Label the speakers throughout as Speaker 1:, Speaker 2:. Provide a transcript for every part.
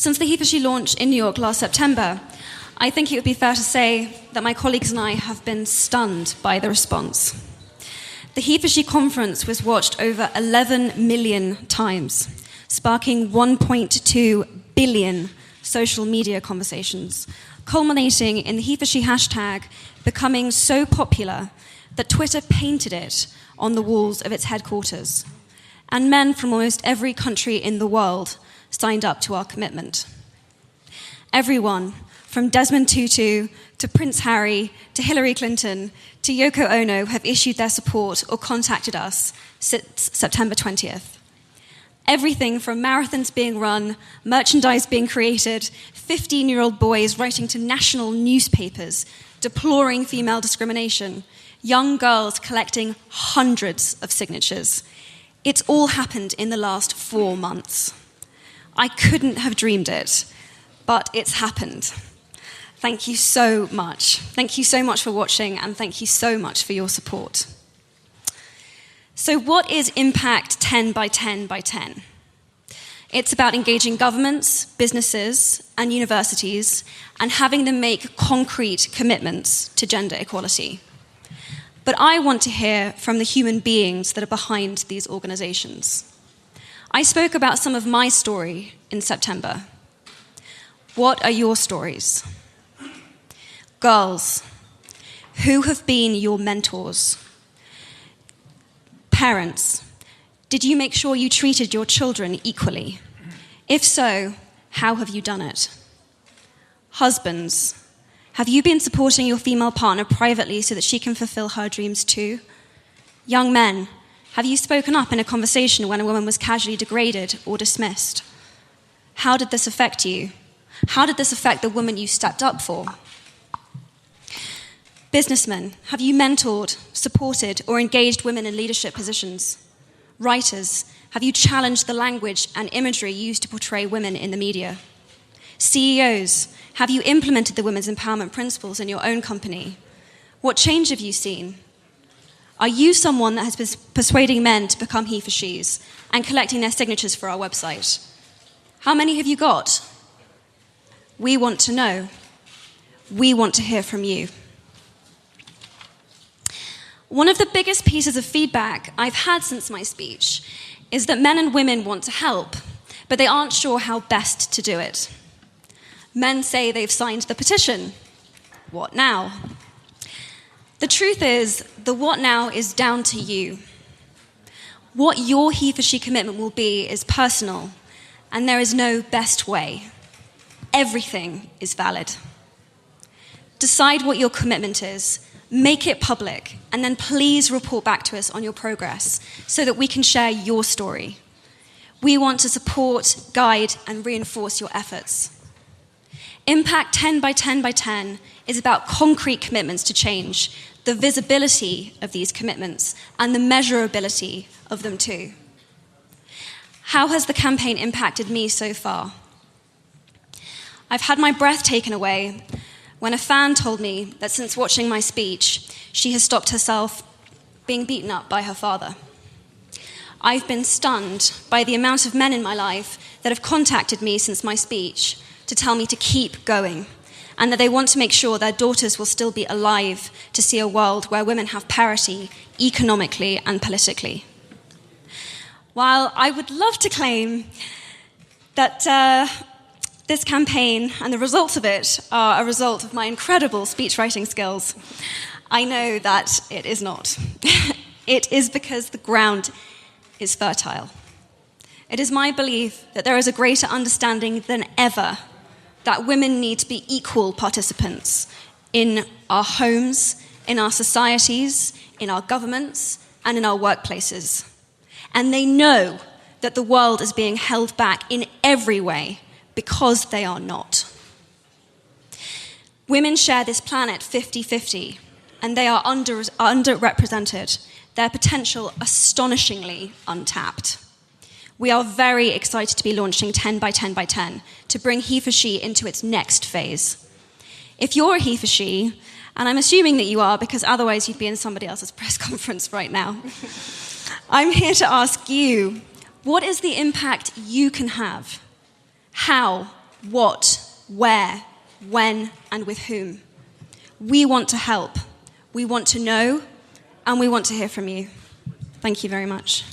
Speaker 1: Since the HeForShe launch in New York last September, I think it would be fair to say that my colleagues and I have been stunned by the response. The HeForShe conference was watched over 11 million times, sparking 1.2 billion social media conversations, culminating in the HeForShe hashtag becoming so popular that Twitter painted it on the walls of its headquarters. And men from almost every country in the world signed up to our commitment. Everyone, from Desmond Tutu to Prince Harry to Hillary Clinton to Yoko Ono, have issued their support or contacted us since September 20th. Everything from marathons being run, merchandise being created, 15-year-old boys writing to national newspapers, deploring female discrimination, young girls collecting hundreds of signatures. It's all happened in the last 4 months. I couldn't have dreamed it, but it's happened. Thank you so much. Thank you so much for watching, and thank you so much for your support. So what is Impact 10 by 10 by 10? It's about engaging governments, businesses, and universities, and having them make concrete commitments to gender equality. But I want to hear from the human beings that are behind these organizations. I spoke about some of my story in September. What are your stories? Girls, who have been your mentors? Parents, did you make sure you treated your children equally? If so, how have you done it? Husbands, have you been supporting your female partner privately so that she can fulfill her dreams too? Young men, have you spoken up in a conversation when a woman was casually degraded or dismissed? How did this affect you? How did this affect the woman you stepped up for? Businessmen, have you mentored, supported, or engaged women in leadership positions? Writers, have you challenged the language and imagery used to portray women in the media? CEOs, have you implemented the women's empowerment principles in your own company? What change have you seen? Are you someone that has been persuading men to become HeForShes and collecting their signatures for our website? How many have you got? We want to know. We want to hear from you. One of the biggest pieces of feedback I've had since my speech is that men and women want to help, but they aren't sure how best to do it. Men say they've signed the petition. What now? The truth is, the what now is down to you. What your HeForShe commitment will be is personal, and there is no best way. Everything is valid. Decide what your commitment is, make it public, and then please report back to us on your progress so that we can share your story. We want to support, guide, and reinforce your efforts. Impact 10 by 10 by 10 is about concrete commitments to change, the visibility of these commitments, and the measurability of them too. How has the campaign impacted me so far? I've had my breath taken away when a fan told me that since watching my speech, she has stopped herself being beaten up by her father. I've been stunned by the amount of men in my life that have contacted me since my speech to tell me to keep going, and that they want to make sure their daughters will still be alive to see a world where women have parity economically and politically. While I would love to claim that this campaign and the results of it are a result of my incredible speech writing skills, I know that it is not. It is because the ground is fertile. It is my belief that there is a greater understanding than ever that women need to be equal participants in our homes, in our societies, in our governments, and in our workplaces. And they know that the world is being held back in every way because they are not. Women share this planet 50-50, and they are underrepresented, their potential astonishingly untapped. We are very excited to be launching 10 by 10 by 10 to bring HeForShe into its next phase. If you're a HeForShe, and I'm assuming that you are because otherwise you'd be in somebody else's press conference right now, I'm here to ask you, what is the impact you can have? How What, where, when, and with whom. We want to help. We want to know, and we want to hear from you. Thank you very much.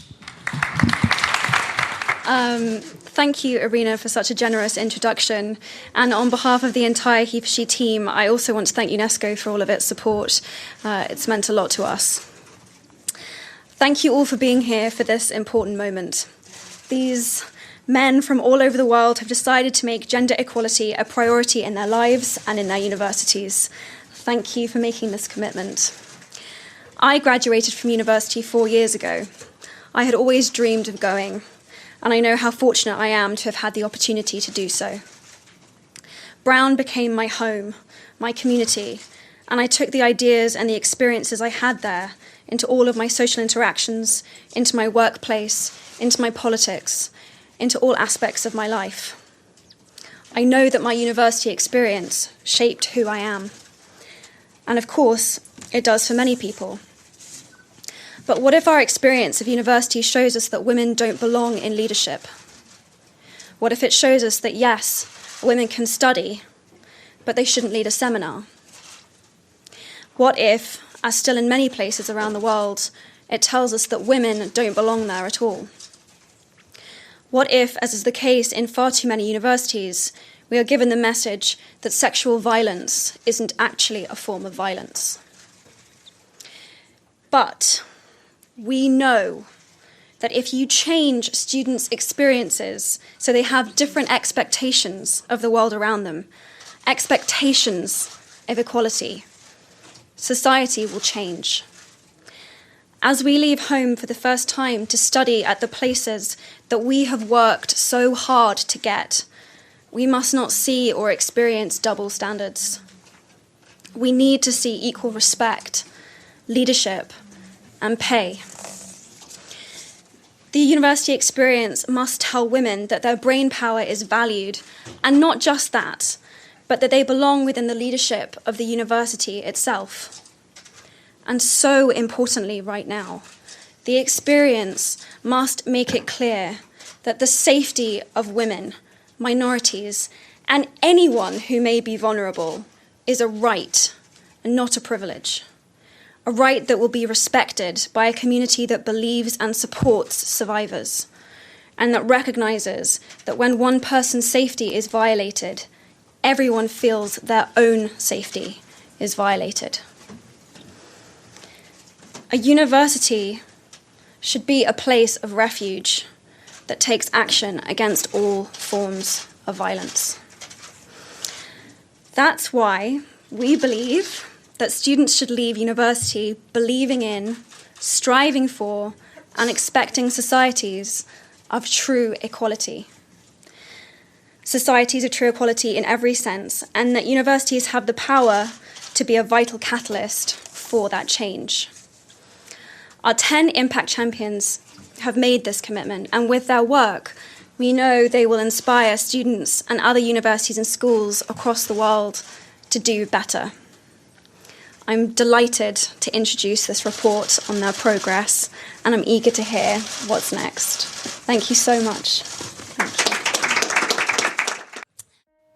Speaker 1: Thank you, Irina, for such a generous introduction. And on behalf of the entire HeForShe team, I also want to thank UNESCO for all of its support. It's meant a lot to us. Thank you all for being here for this important moment. These men from all over the world have decided to make gender equality a priority in their lives and in their universities. Thank you for making this commitment. I graduated from university 4 years ago. I had always dreamed of going, and I know how fortunate I am to have had the opportunity to do so. Brown became my home, my community, and I took the ideas and the experiences I had there into all of my social interactions, into my workplace, into my politics, into all aspects of my life. I know that my university experience shaped who I am. And of course, it does for many people. But what if our experience of university shows us that women don't belong in leadership? What if it shows us that, yes, women can study, but they shouldn't lead a seminar? What if, as still in many places around the world, it tells us that women don't belong there at all? What if, as is the case in far too many universities, we are given the message that sexual violence isn't actually a form of violence? But we know that if you change students' experiences so they have different expectations of the world around them, expectations of equality, society will change. As we leave home for the first time to study at the places that we have worked so hard to get, we must not see or experience double standards. We need to see equal respect, leadership, and pay. The university experience must tell women that their brain power is valued, and not just that, but that they belong within the leadership of the university itself. And so importantly right now, the experience must make it clear that the safety of women, minorities, and anyone who may be vulnerable is a right and not a privilege. A right that will be respected by a community that believes and supports survivors, and that recognizes that when one person's safety is violated, everyone feels their own safety is violated. A university should be a place of refuge that takes action against all forms of violence. That's why we believe that students should leave university believing in, striving for, and expecting societies of true equality. Societies of true equality in every sense, and that universities have the power to be a vital catalyst for that change. Our 10 impact champions have made this commitment, and with their work, we know they will inspire students and other universities and schools across the world to do better. I'm delighted to introduce this report on their progress, and I'm eager to hear what's next. Thank you so much. Thank you.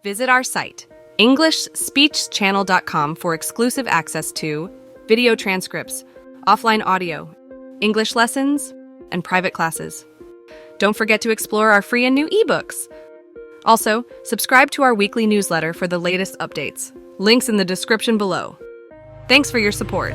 Speaker 2: Visit our site, EnglishSpeechChannel.com, for exclusive access to video transcripts, offline audio, English lessons, and private classes. Don't forget to explore our free and new ebooks. Also, subscribe to our weekly newsletter for the latest updates. Links in the description below. Thanks for your support.